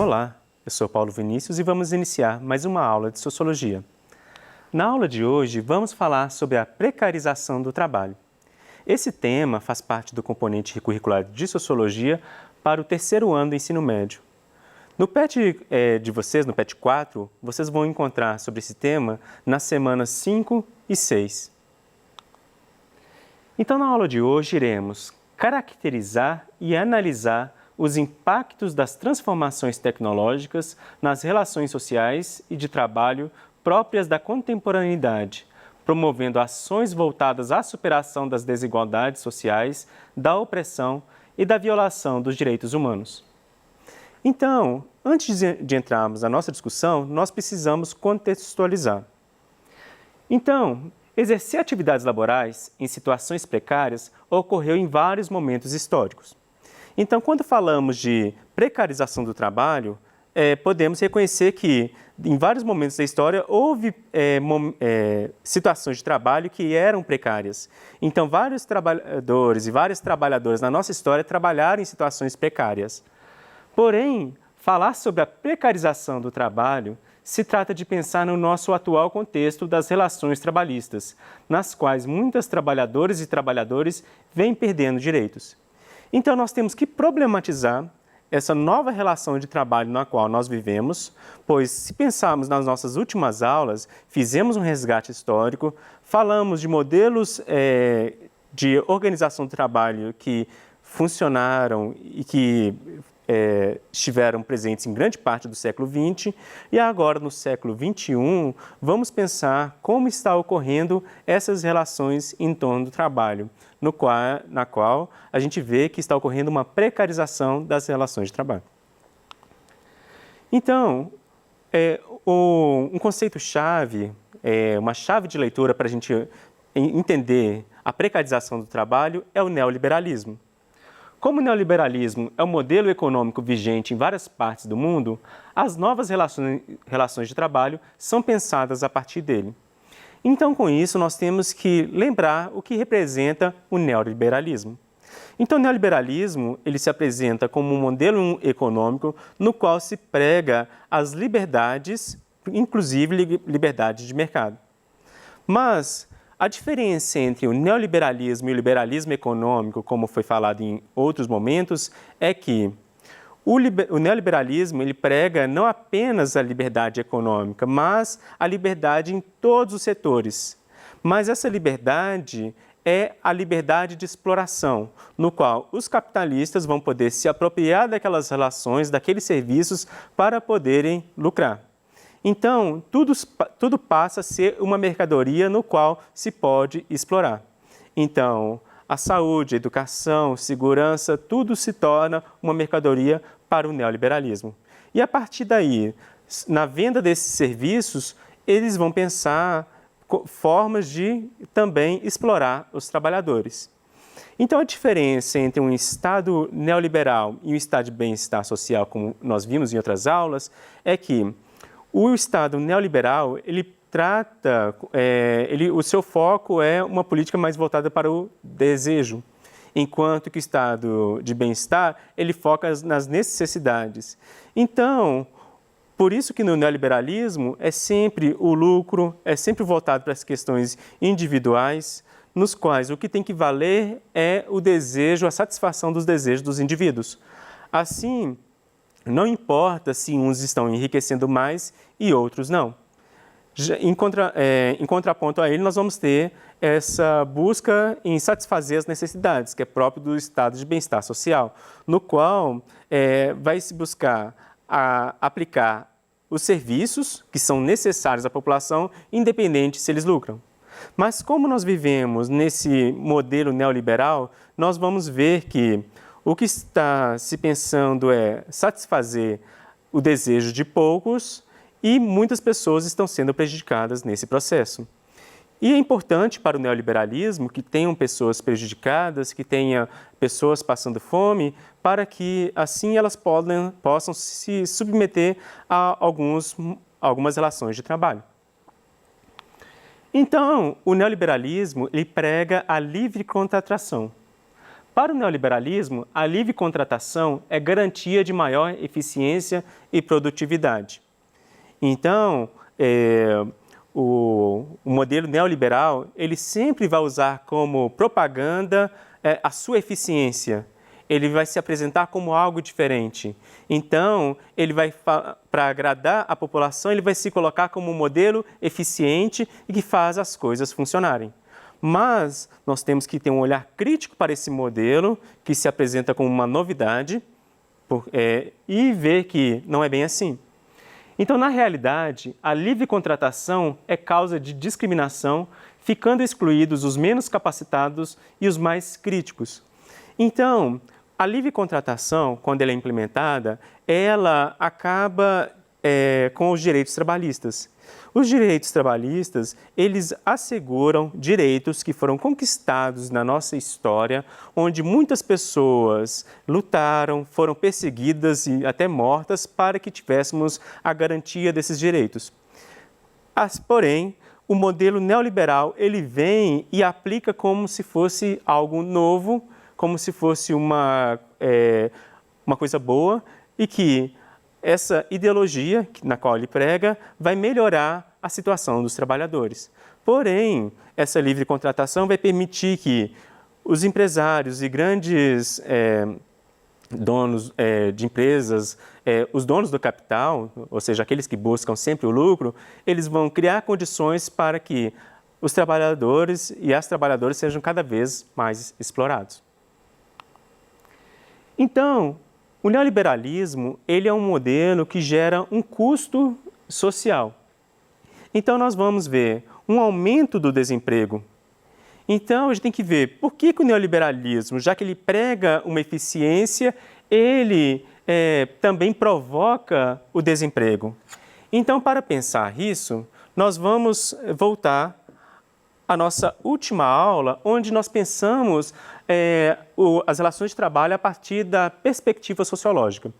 Olá, eu sou Paulo Vinícius e vamos iniciar mais uma aula de Sociologia. Na aula de hoje, vamos falar sobre a precarização do trabalho. Esse tema faz parte do componente curricular de Sociologia para o terceiro ano do ensino médio. No PET de vocês, no PET 4, vocês vão encontrar sobre esse tema nas semanas 5 e 6. Então, na aula de hoje, iremos caracterizar e analisar os impactos das transformações tecnológicas nas relações sociais e de trabalho próprias da contemporaneidade, promovendo ações voltadas à superação das desigualdades sociais, da opressão e da violação dos direitos humanos. Então, antes de entrarmos na nossa discussão, nós precisamos contextualizar. Então, exercer atividades laborais em situações precárias ocorreu em vários momentos históricos. Então, quando falamos de precarização do trabalho, podemos reconhecer que, em vários momentos da história, houve situações de trabalho que eram precárias. Então, vários trabalhadores e várias trabalhadoras na nossa história trabalharam em situações precárias. Porém, falar sobre a precarização do trabalho se trata de pensar no nosso atual contexto das relações trabalhistas, nas quais muitas trabalhadoras e trabalhadores vêm perdendo direitos. Então, nós temos que problematizar essa nova relação de trabalho na qual nós vivemos, pois, se pensarmos nas nossas últimas aulas, fizemos um resgate histórico, falamos de modelos de organização do trabalho que funcionaram e que estiveram presentes em grande parte do século XX, e agora, no século XXI, vamos pensar como está ocorrendo essas relações em torno do trabalho, na qual a gente vê que está ocorrendo uma precarização das relações de trabalho. Então, um conceito-chave, uma chave de leitura para a gente entender a precarização do trabalho é o neoliberalismo. Como o neoliberalismo é um modelo econômico vigente em várias partes do mundo, as novas relações de trabalho são pensadas a partir dele. Então, com isso, nós temos que lembrar o que representa o neoliberalismo. Então, o neoliberalismo ele se apresenta como um modelo econômico no qual se prega as liberdades, inclusive liberdade de mercado. Mas a diferença entre o neoliberalismo e o liberalismo econômico, como foi falado em outros momentos, é que o neoliberalismo ele prega não apenas a liberdade econômica, mas a liberdade em todos os setores. Mas essa liberdade é a liberdade de exploração, no qual os capitalistas vão poder se apropriar daquelas relações, daqueles serviços, para poderem lucrar. Então, tudo passa a ser uma mercadoria no qual se pode explorar. Então, a saúde, a educação, segurança, tudo se torna uma mercadoria para o neoliberalismo. E a partir daí, na venda desses serviços, eles vão pensar formas de também explorar os trabalhadores. Então, a diferença entre um Estado neoliberal e um Estado de bem-estar social, como nós vimos em outras aulas, é que o Estado neoliberal, ele trata, o seu foco é uma política mais voltada para o desejo, enquanto que o Estado de bem-estar, ele foca nas necessidades. Então, por isso que no neoliberalismo é sempre o lucro, é sempre voltado para as questões individuais, nos quais o que tem que valer é o desejo, a satisfação dos desejos dos indivíduos. Assim, não importa se uns estão enriquecendo mais e outros não. Em contraponto a ele, nós vamos ter essa busca em satisfazer as necessidades, que é próprio do estado de bem-estar social, no qual vai se buscar aplicar os serviços que são necessários à população, independente se eles lucram. Mas como nós vivemos nesse modelo neoliberal, nós vamos ver que o que está se pensando é satisfazer o desejo de poucos e muitas pessoas estão sendo prejudicadas nesse processo. E é importante para o neoliberalismo que tenham pessoas prejudicadas, que tenha pessoas passando fome, para que assim elas possam se submeter a algumas relações de trabalho. Então, o neoliberalismo ele prega a livre contratação. Para o neoliberalismo, a livre contratação é garantia de maior eficiência e produtividade. Então, o modelo neoliberal, ele sempre vai usar como propaganda a sua eficiência. Ele vai se apresentar como algo diferente. Então, ele vai, para agradar a população, ele vai se colocar como um modelo eficiente e que faz as coisas funcionarem. Mas nós temos que ter um olhar crítico para esse modelo, que se apresenta como uma novidade, e ver que não é bem assim. Então, na realidade, a livre contratação é causa de discriminação, ficando excluídos os menos capacitados e os mais críticos. Então, a livre contratação, quando ela é implementada, ela acaba com os direitos trabalhistas. Os direitos trabalhistas, eles asseguram direitos que foram conquistados na nossa história, onde muitas pessoas lutaram, foram perseguidas e até mortas para que tivéssemos a garantia desses direitos. Porém, o modelo neoliberal, ele vem e aplica como se fosse algo novo, como se fosse uma coisa boa e que essa ideologia na qual ele prega vai melhorar a situação dos trabalhadores. Porém, essa livre contratação vai permitir que os empresários e grandes donos de empresas, os donos do capital, ou seja, aqueles que buscam sempre o lucro, eles vão criar condições para que os trabalhadores e as trabalhadoras sejam cada vez mais explorados. Então, o neoliberalismo, ele é um modelo que gera um custo social. Então, nós vamos ver um aumento do desemprego. Então, a gente tem que ver por que o neoliberalismo, já que ele prega uma eficiência, ele também provoca o desemprego. Então, para pensar isso, nós vamos voltar à nossa última aula, onde nós pensamos as relações de trabalho a partir da perspectiva sociológica.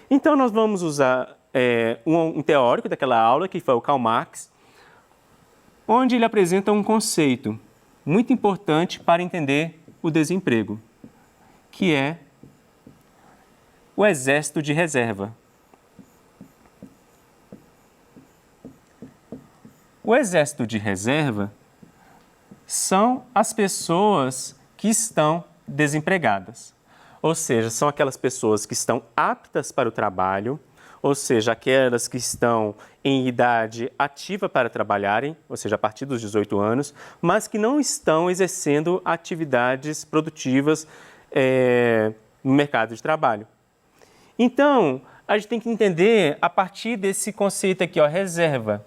Então, nós vamos usar um teórico daquela aula, que foi o Karl Marx, onde ele apresenta um conceito muito importante para entender o desemprego, que é o exército de reserva. O exército de reserva são as pessoas que estão desempregadas, ou seja, são aquelas pessoas que estão aptas para o trabalho, ou seja, aquelas que estão em idade ativa para trabalharem, ou seja, a partir dos 18 anos, mas que não estão exercendo atividades produtivas no mercado de trabalho. Então, a gente tem que entender a partir desse conceito aqui, reserva.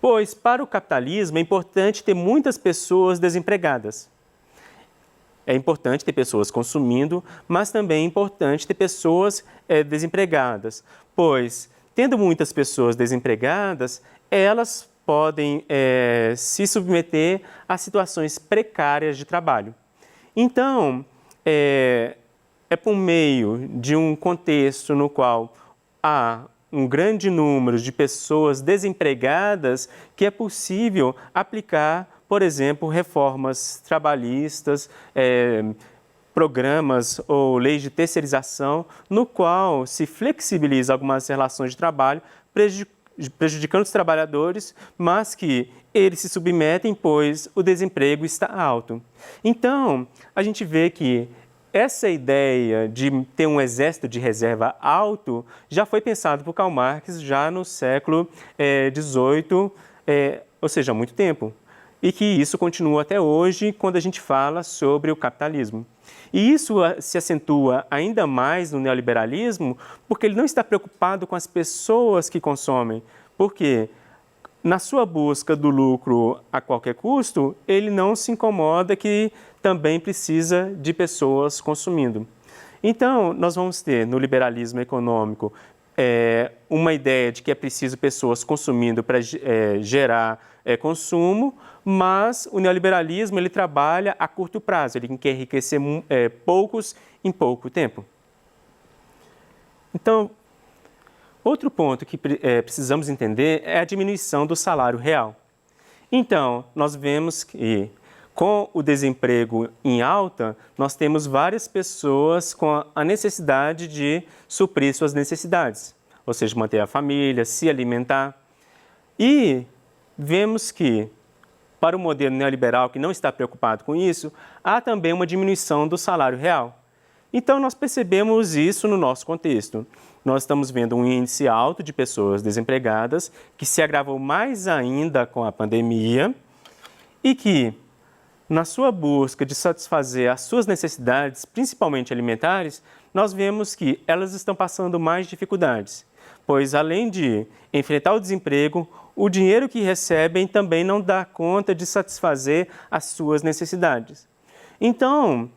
Pois, para o capitalismo, é importante ter muitas pessoas desempregadas. É importante ter pessoas consumindo, mas também é importante ter pessoas desempregadas. Pois, tendo muitas pessoas desempregadas, elas podem se submeter a situações precárias de trabalho. Então, é por meio de um contexto no qual há um grande número de pessoas desempregadas que é possível aplicar, por exemplo, reformas trabalhistas, programas ou leis de terceirização, no qual se flexibiliza algumas relações de trabalho, prejudicando os trabalhadores, mas que eles se submetem, pois o desemprego está alto. Então, a gente vê que essa ideia de ter um exército de reserva alto já foi pensado por Karl Marx já no século XVIII, ou seja, há muito tempo. E que isso continua até hoje quando a gente fala sobre o capitalismo. E isso se acentua ainda mais no neoliberalismo porque ele não está preocupado com as pessoas que consomem. Porque na sua busca do lucro a qualquer custo, ele não se incomoda que também precisa de pessoas consumindo. Então, nós vamos ter no liberalismo econômico uma ideia de que é preciso pessoas consumindo para gerar consumo, mas o neoliberalismo ele trabalha a curto prazo, ele quer enriquecer poucos em pouco tempo. Então, outro ponto que precisamos entender é a diminuição do salário real. Então, nós vemos que Com o desemprego em alta, nós temos várias pessoas com a necessidade de suprir suas necessidades, ou seja, manter a família, se alimentar. E vemos que, para o modelo neoliberal que não está preocupado com isso, há também uma diminuição do salário real. Então, nós percebemos isso no nosso contexto. Nós estamos vendo um índice alto de pessoas desempregadas, que se agravou mais ainda com a pandemia e que, na sua busca de satisfazer as suas necessidades, principalmente alimentares, nós vemos que elas estão passando mais dificuldades, pois além de enfrentar o desemprego, o dinheiro que recebem também não dá conta de satisfazer as suas necessidades. Então,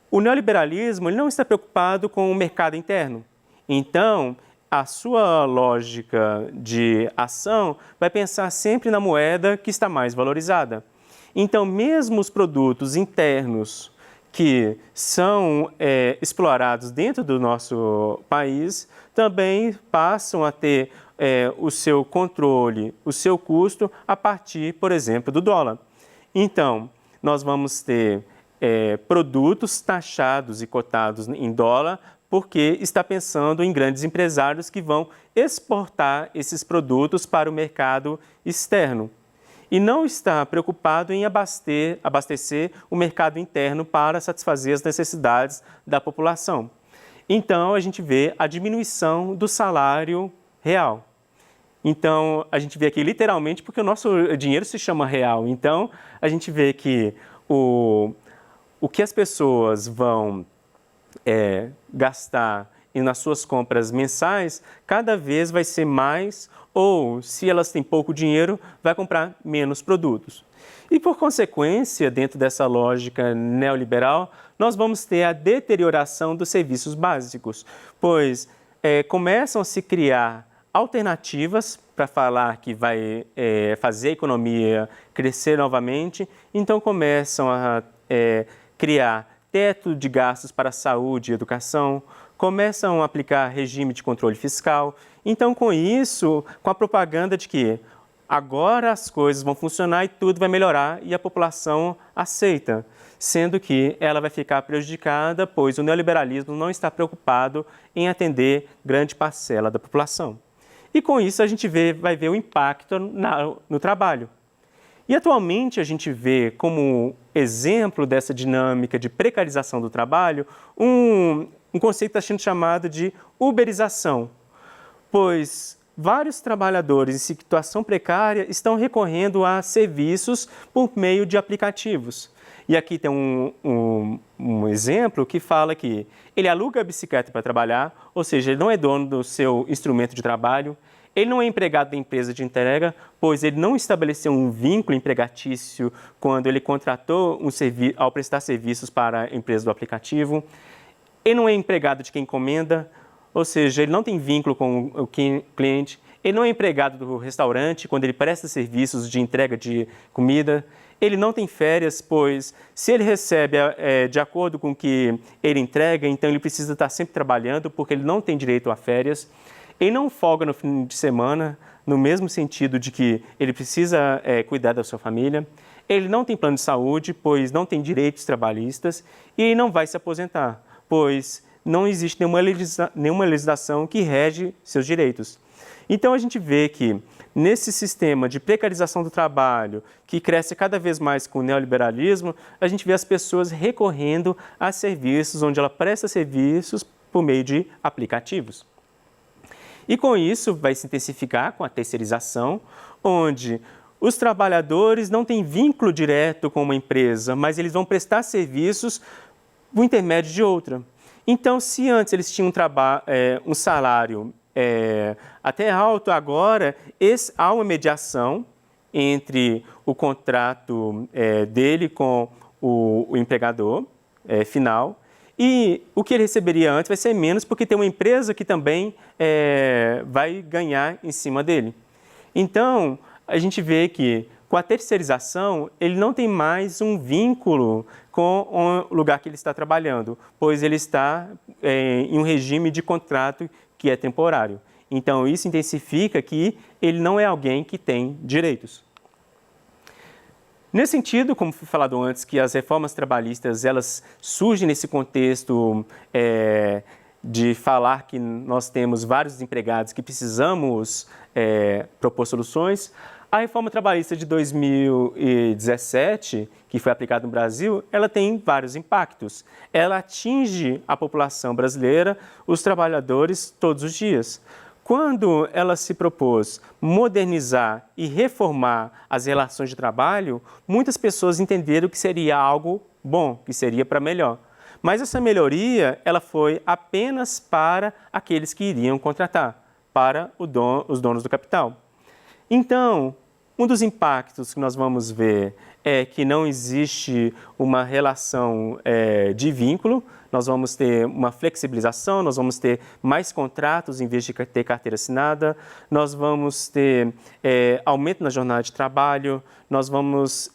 o neoliberalismo ele não está preocupado com o mercado interno. Então, a sua lógica de ação vai pensar sempre na moeda que está mais valorizada. Então, mesmo os produtos internos que são explorados dentro do nosso país, também passam a ter o seu controle, o seu custo, a partir, por exemplo, do dólar. Então, nós vamos ter produtos taxados e cotados em dólar, porque está pensando em grandes empresários que vão exportar esses produtos para o mercado externo. E não está preocupado em abastecer o mercado interno para satisfazer as necessidades da população. Então, a gente vê a diminuição do salário real. Então, a gente vê aqui literalmente porque o nosso dinheiro se chama real. Então, a gente vê que o que as pessoas vão gastar nas suas compras mensais, cada vez vai ser mais, ou se elas têm pouco dinheiro, vai comprar menos produtos. E por consequência, dentro dessa lógica neoliberal, nós vamos ter a deterioração dos serviços básicos, pois começam a se criar alternativas para falar que vai fazer a economia crescer novamente, então começam a criar teto de gastos para saúde e educação, começam a aplicar regime de controle fiscal. Então, com isso, com a propaganda de que agora as coisas vão funcionar e tudo vai melhorar e a população aceita, sendo que ela vai ficar prejudicada, pois o neoliberalismo não está preocupado em atender grande parcela da população. E com isso a gente vai ver o impacto no trabalho. E atualmente a gente vê como exemplo dessa dinâmica de precarização do trabalho um conceito que está sendo chamado de uberização, pois vários trabalhadores em situação precária estão recorrendo a serviços por meio de aplicativos. E aqui tem um exemplo que fala que ele aluga a bicicleta para trabalhar, ou seja, ele não é dono do seu instrumento de trabalho, ele não é empregado da empresa de entrega, pois ele não estabeleceu um vínculo empregatício quando ele contratou ao prestar serviços para a empresa do aplicativo. Ele não é empregado de quem encomenda, ou seja, ele não tem vínculo com o cliente. Ele não é empregado do restaurante quando ele presta serviços de entrega de comida. Ele não tem férias, pois se ele recebe de acordo com o que ele entrega, então ele precisa estar sempre trabalhando, porque ele não tem direito a férias. Ele não folga no fim de semana, no mesmo sentido de que ele precisa cuidar da sua família. Ele não tem plano de saúde, pois não tem direitos trabalhistas. E ele não vai se aposentar, pois não existe nenhuma legislação que rege seus direitos. Então, a gente vê que nesse sistema de precarização do trabalho, que cresce cada vez mais com o neoliberalismo, a gente vê as pessoas recorrendo a serviços onde ela presta serviços por meio de aplicativos. E com isso vai se intensificar com a terceirização, onde os trabalhadores não têm vínculo direto com uma empresa, mas eles vão prestar serviços por intermédio de outra. Então, se antes eles tinham um salário até alto, agora há uma mediação entre o contrato dele com o empregador final, e o que ele receberia antes vai ser menos, porque tem uma empresa que também vai ganhar em cima dele. Então, a gente vê que com a terceirização, ele não tem mais um vínculo com o lugar que ele está trabalhando, pois ele está em um regime de contrato que é temporário. Então, isso intensifica que ele não é alguém que tem direitos. Nesse sentido, como foi falado antes, que as reformas trabalhistas elas surgem nesse contexto de falar que nós temos vários desempregados que precisamos propor soluções. A reforma trabalhista de 2017, que foi aplicada no Brasil, ela tem vários impactos. Ela atinge a população brasileira, os trabalhadores, todos os dias. Quando ela se propôs modernizar e reformar as relações de trabalho, muitas pessoas entenderam que seria algo bom, que seria para melhor. Mas essa melhoria ela foi apenas para aqueles que iriam contratar, para os donos do capital. Então, um dos impactos que nós vamos ver é que não existe uma relação de vínculo, nós vamos ter uma flexibilização, nós vamos ter mais contratos em vez de ter carteira assinada, nós vamos ter aumento na jornada de trabalho, nós vamos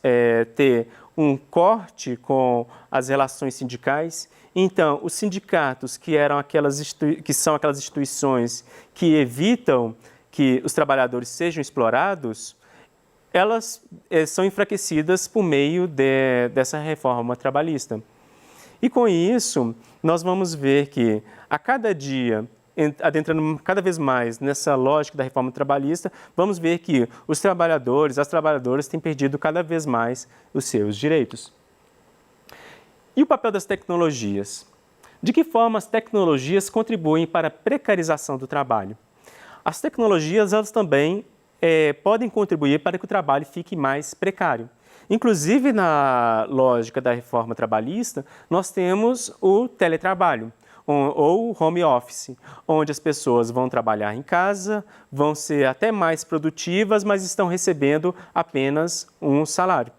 ter um corte com as relações sindicais. Então, os sindicatos, que são aquelas instituições que evitam que os trabalhadores sejam explorados, elas são enfraquecidas por meio dessa reforma trabalhista. E com isso, nós vamos ver que a cada dia, adentrando cada vez mais nessa lógica da reforma trabalhista, vamos ver que os trabalhadores, as trabalhadoras têm perdido cada vez mais os seus direitos. E o papel das tecnologias? De que forma as tecnologias contribuem para a precarização do trabalho? As tecnologias, elas também podem contribuir para que o trabalho fique mais precário. Inclusive, na lógica da reforma trabalhista, nós temos o teletrabalho, ou o home office, onde as pessoas vão trabalhar em casa, vão ser até mais produtivas, mas estão recebendo apenas um salário.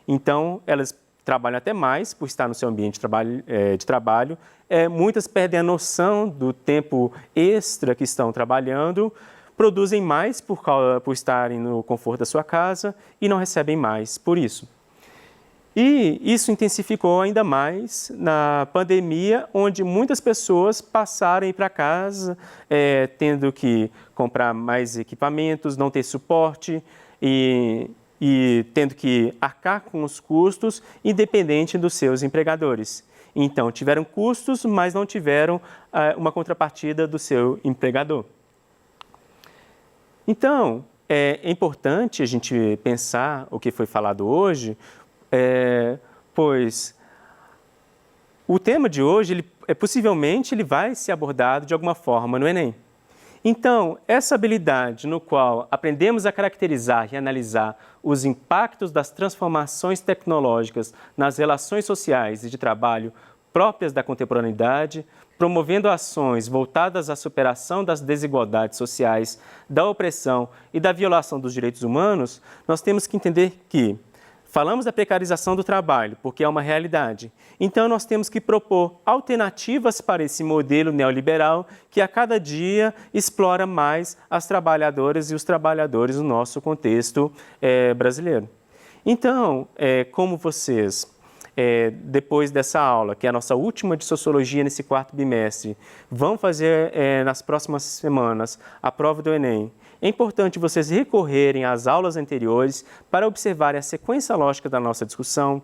Então, elas trabalham até mais por estar no seu ambiente de trabalho. Muitas perdem a noção do tempo extra que estão trabalhando, produzem mais por estarem no conforto da sua casa e não recebem mais por isso. E isso intensificou ainda mais na pandemia, onde muitas pessoas passaram a ir para casa, tendo que comprar mais equipamentos, não ter suporte e tendo que arcar com os custos, independente dos seus empregadores. Então, tiveram custos, mas não tiveram uma contrapartida do seu empregador. Então, é importante a gente pensar o que foi falado hoje, pois o tema de hoje, possivelmente, ele vai ser abordado de alguma forma no Enem. Então, essa habilidade no qual aprendemos a caracterizar e analisar os impactos das transformações tecnológicas nas relações sociais e de trabalho próprias da contemporaneidade, promovendo ações voltadas à superação das desigualdades sociais, da opressão e da violação dos direitos humanos, nós temos que entender que falamos da precarização do trabalho, porque é uma realidade. Então, nós temos que propor alternativas para esse modelo neoliberal que a cada dia explora mais as trabalhadoras e os trabalhadores no nosso contexto brasileiro. Então, como vocês, depois dessa aula, que é a nossa última de Sociologia nesse quarto bimestre, vão fazer nas próximas semanas a prova do Enem, é importante vocês recorrerem às aulas anteriores para observarem a sequência lógica da nossa discussão,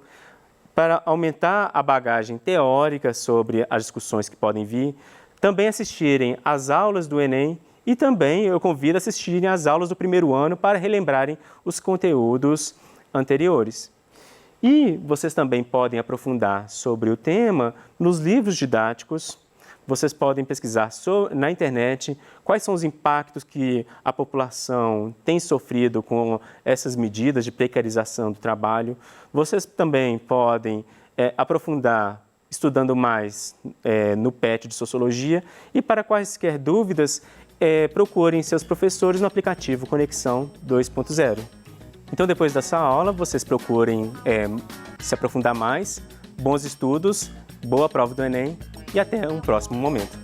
para aumentar a bagagem teórica sobre as discussões que podem vir, também assistirem às aulas do Enem e também eu convido a assistirem às aulas do primeiro ano para relembrarem os conteúdos anteriores. E vocês também podem aprofundar sobre o tema nos livros didáticos. Vocês podem pesquisar na internet quais são os impactos que a população tem sofrido com essas medidas de precarização do trabalho. Vocês também podem aprofundar estudando mais no PET de Sociologia e para quaisquer dúvidas, procurem seus professores no aplicativo Conexão 2.0. Então, depois dessa aula, vocês procurem se aprofundar mais, bons estudos, boa prova do Enem e até um próximo momento.